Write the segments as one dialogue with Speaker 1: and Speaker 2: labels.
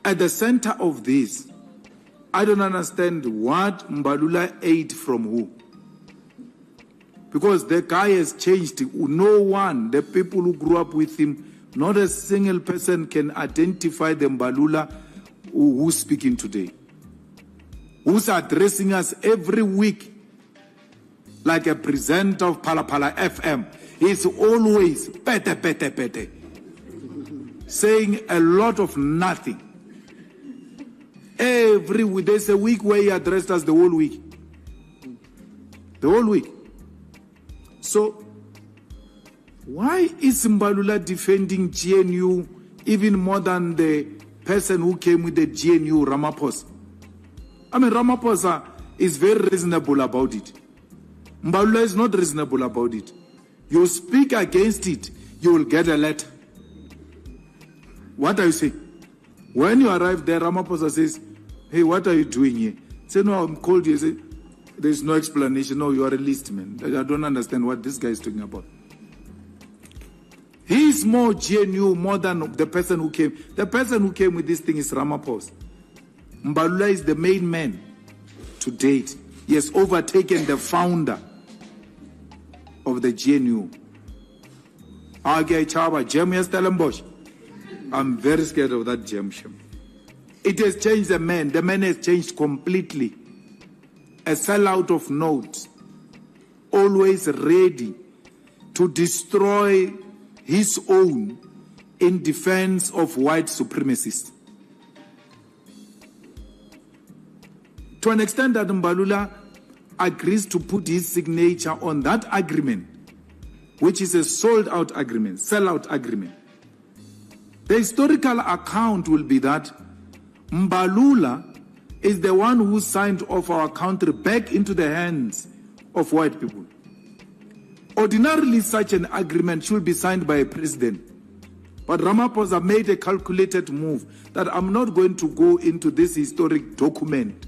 Speaker 1: At the center of this, I don't understand what Mbalula ate from who. Because the guy has changed. No one, the people who grew up with him, not a single person can identify the Mbalula who's speaking today. Who's addressing us every week like a presenter of Pala Pala FM. He's always pete, saying a lot of nothing. Every week, there's a week where he addressed us the whole week. The whole week. So, why is Mbalula defending GNU even more than the person who came with the GNU, Ramaphosa? I mean, Ramaphosa is very reasonable about it. Mbalula is not reasonable about it. You speak against it, you will get a letter. What are you saying? When you arrive there, Ramaphosa says, hey, what are you doing here? Say, no, I'm called you. Say, there's no explanation. No, you are a list man. I don't understand what this guy is talking about. He is more GNU, more than the person who came. The person who came with this thing is Ramaphosa. Mbalula is the main man to date. He has overtaken the founder of the GNU. I'm very scared of that gem. It has changed the man. The man has changed completely. A sellout of notes, always ready to destroy his own in defense of white supremacists. To an extent that Mbalula agrees to put his signature on that agreement, which is a sold-out agreement, sell-out agreement. The historical account will be that Mbalula is the one who signed off our country back into the hands of white people. Ordinarily, such an agreement should be signed by a president. But Ramaphosa made a calculated move that I'm not going to go into this historic document,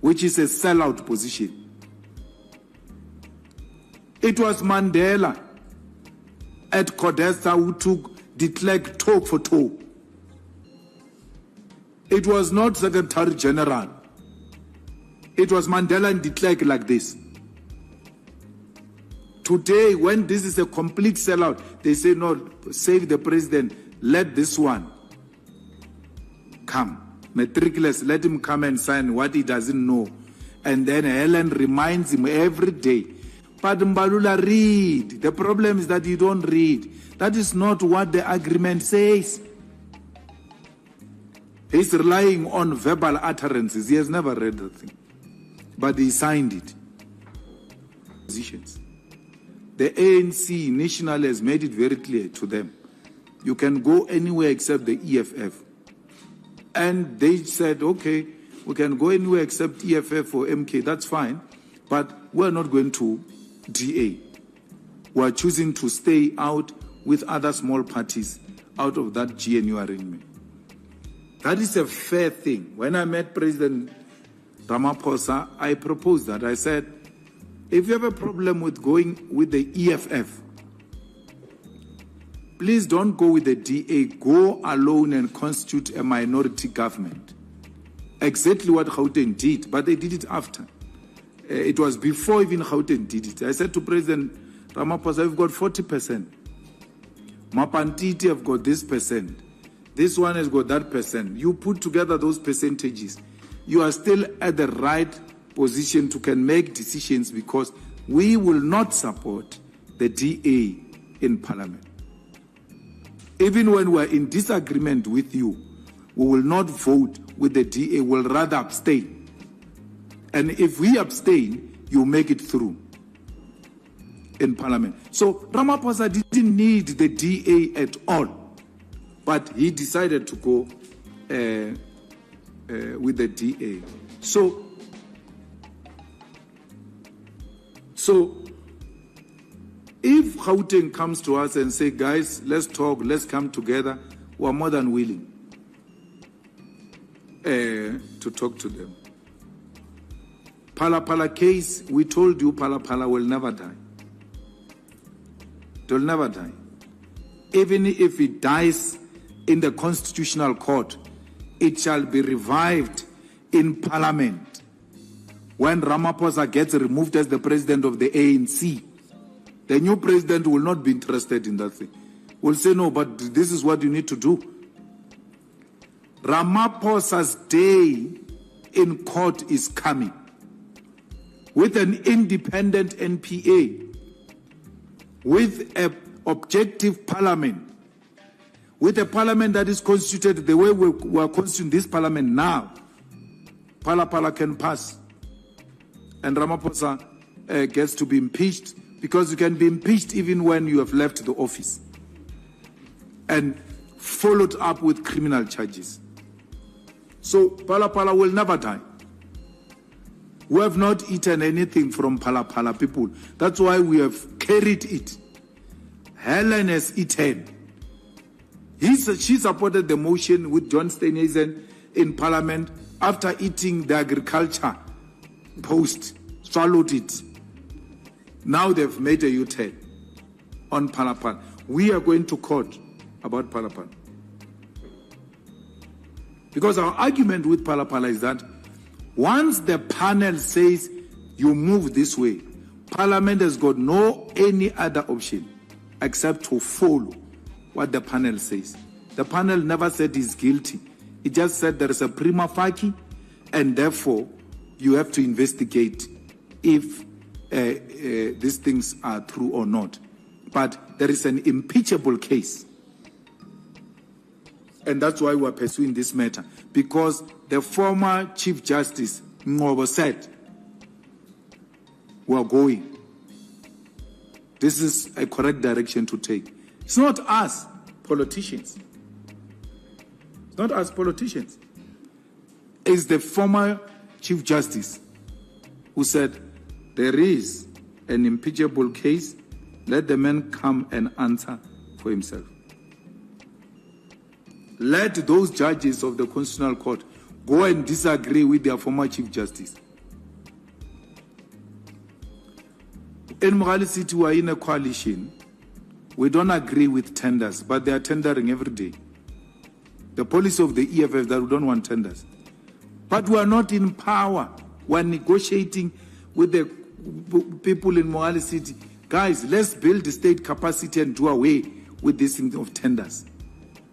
Speaker 1: which is a sellout position. It was Mandela at Codesa who took de Klerk toe for toe. It was not Secretary General. It was Mandela and de Klerk like this. Today, when this is a complete sellout, they say, no, save the president, let this one come. Matriculous, let him come and sign what he doesn't know. And then Helen reminds him every day. But Mbalula, read. The problem is that you don't read. That is not what the agreement says. He's relying on verbal utterances. He has never read the thing. But he signed it. Positions. The ANC nationally has made it very clear to them. You can go anywhere except the EFF. And they said, okay, we can go anywhere except EFF or MK, that's fine. But we're not going to DA. We're choosing to stay out with other small parties out of that GNU arrangement. That is a fair thing. When I met President Ramaphosa, I proposed that. I said, if you have a problem with going with the EFF, please don't go with the DA. Go alone and constitute a minority government. Exactly what Gauteng did, but they did it after. It was before even Gauteng did it. I said to President Ramaphosa, we've got 40%. Mapantiti have got this percent. This one has got that percent. You put together those percentages, you are still at the right position to can make decisions, because we will not support the DA in Parliament. Even when we're in disagreement with you, we will not vote with the DA, we'll rather abstain. And if we abstain, you make it through in Parliament. So Ramaphosa didn't need the DA at all, but he decided to go with the DA. So if Gauteng comes to us and say, guys, let's talk, let's come together, we are more than willing to talk to them. Pala Pala case, we told you Pala Pala will never die. It will never die. Even if it dies in the Constitutional Court, it shall be revived in Parliament when Ramaphosa gets removed as the president of the ANC. The new president will not be interested in that thing. Will say, no, but this is what you need to do. Ramaphosa's day in court is coming with an independent NPA, with an objective parliament, with a parliament that is constituted the way we are constituting this parliament now. Pala can pass, and Ramaphosa gets to be impeached, because you can be impeached even when you have left the office and followed up with criminal charges. So Pala will never die. We have not eaten anything from Pala people. That's why we have carried it. Helen has eaten. She supported the motion with John Steenhuisen in Parliament after eating the agriculture post, swallowed it. Now they've made a U-turn on Pala. We are going to court about Pala. Because our argument with Pala is that once the panel says you move this way, Parliament has got no any other option except to follow what the panel says. The panel never said he's guilty. It just said there is a prima facie, and therefore you have to investigate if these things are true or not. But there is an impeachable case. And that's why we are pursuing this matter. Because the former Chief Justice, Ngobo, said, we are going. This is a correct direction to take. It's not us, politicians. It's not us, politicians. It's the former Chief Justice who said, there is an impeachable case. Let the man come and answer for himself. Let those judges of the Constitutional Court go and disagree with their former Chief Justice. In Mogale City, we are in a coalition. We don't agree with tenders, but they are tendering every day. The policy of the EFF that we don't want tenders. But we are not in power. We are negotiating with the people in Mogale City. Guys, let's build the state capacity and do away with this thing of tenders.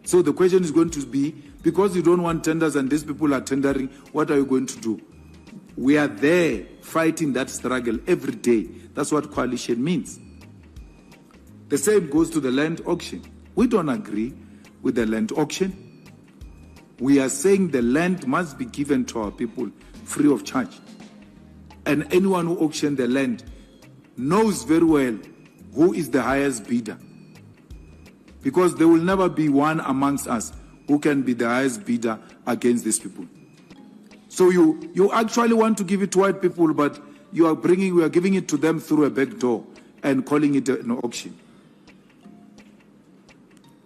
Speaker 1: So the question is going to be, because you don't want tenders and these people are tendering, what are you going to do? We are there fighting that struggle every day. That's what coalition means. The same goes to the land auction. We don't agree with the land auction. We are saying the land must be given to our people free of charge. And anyone who auctions the land knows very well who is the highest bidder. Because there will never be one amongst us who can be the highest bidder against these people. So you actually want to give it to white people, but we are giving it to them through a back door and calling it an auction.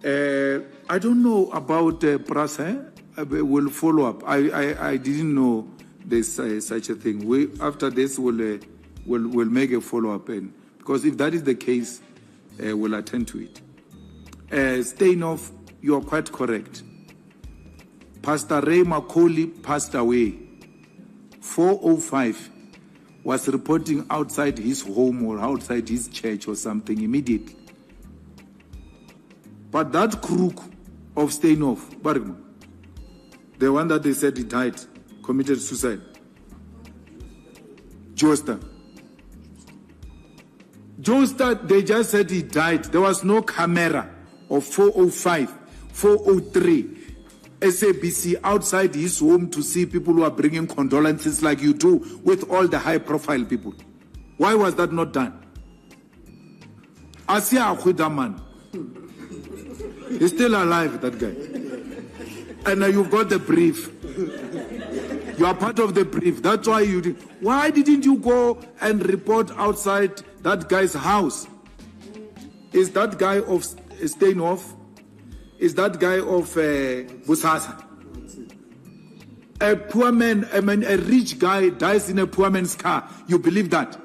Speaker 1: I don't know about Pras. We'll follow up. I didn't know there's such a thing. After this, we'll make a follow up, because if that is the case, we'll attend to it. Steinhoff, you are quite correct. Pastor Ray Macaulay passed away. 4:05 was reporting outside his home or outside his church or something immediately. But that crook of Steinhoff, Bergman, the one that they said he died, committed suicide, Joestar, they just said he died. There was no camera of 4:05, 4:03, SABC outside his home to see people who are bringing condolences like you do with all the high-profile people. Why was that not done? Asia Akhudaman, he's still alive, that guy. And you got the brief. You are part of the brief. That's why you did. Why didn't you go and report outside that guy's house? Is that guy of Steinhoff? Is that guy of Busasa? A poor man, a rich guy dies in a poor man's car. You believe that?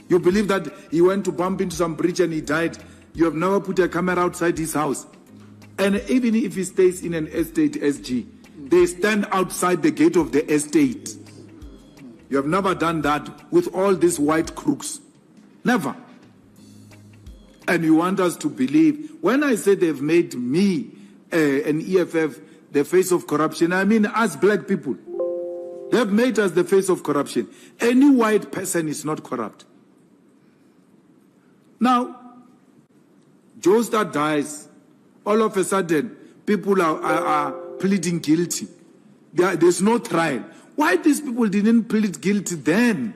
Speaker 1: You believe that he went to bump into some bridge and he died? You have never put a camera outside his house. And even if he stays in an estate SG, they stand outside the gate of the estate. You have never done that with all these white crooks. Never. And you want us to believe, when I say they've made me an EFF the face of corruption, I mean us black people. They've made us the face of corruption. Any white person is not corrupt. Now, Joestar dies. All of a sudden, people are pleading guilty. There's no trial. Why these people didn't plead guilty then?